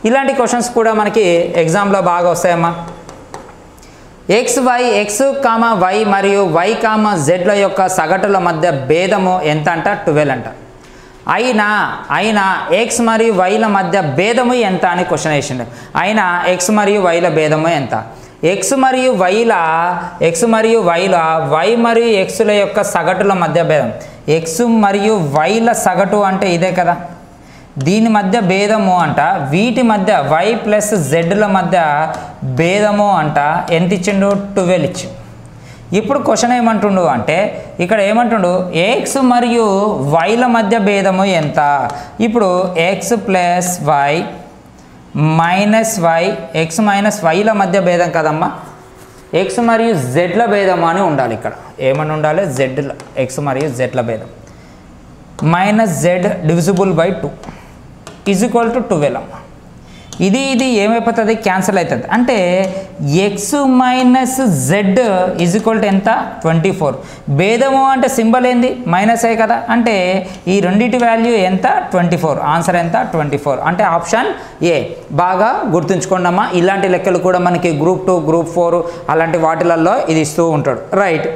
ఇలాంటి క్వశ్చన్స్ కూడా మనకి ఎగ్జామ్లో బాగా వస్తాయమ్మా. ఎక్స్ కామా వై మరియు వై కామా జెడ్ల యొక్క సగటుల మధ్య భేదము ఎంత అంట? 12 అంట. అయినా ఎక్స్ మరియు వైల మధ్య భేదము ఎంత అని క్వశ్చన్ వేసిండు. అయినా ఎక్స్ మరియు వైల భేదము ఎంత? ఎక్స్ మరియు వైల వై మరియు ఎక్స్ల యొక్క సగటుల మధ్య భేదం. ఎక్స్ మరియు వైల సగటు అంటే ఇదే కదా, దీని మధ్య భేదము అంట. వీటి మధ్య వై ప్లస్ జెడ్ల మధ్య భేదము అంట. ఎంత ఇచ్చిండు? 12 ఇచ్చిండు. ఇప్పుడు క్వశ్చన్ ఏమంటుండు అంటే ఇక్కడ ఏమంటుండు, ఎక్స్ మరియు వైల మధ్య భేదము ఎంత? ఇప్పుడు X plus Y minus Y, X minus వైల మధ్య భేదం కదమ్మా, ఎక్స్ మరియు జెడ్ల భేదము అని ఉండాలి. ఇక్కడ ఏమని ఉండాలి? జెడ్ల, ఎక్స్ మరియు జెడ్ల భేదం. Minus Z divisible by 2 is equal to 12 అమ్మ. ఇది ఏమైపోతుంది? క్యాన్సిల్ అవుతుంది. అంటే X minus Z is equal to ఎంత? 24. భేదము అంటే సింబల్ ఏంది? మైనస్ ఏ కదా, అంటే ఈ రెండింటి వాల్యూ ఎంత? 24. ఆన్సర్ ఎంత? 24. అంటే ఆప్షన్ ఏ. బాగా గుర్తుంచుకోండి అమ్మా. ఇలాంటి లెక్కలు కూడా మనకి గ్రూప్ 2, గ్రూప్ 4 అలాంటి వాటిలలో ఇది ఇస్తూ ఉంటాడు. రైట్.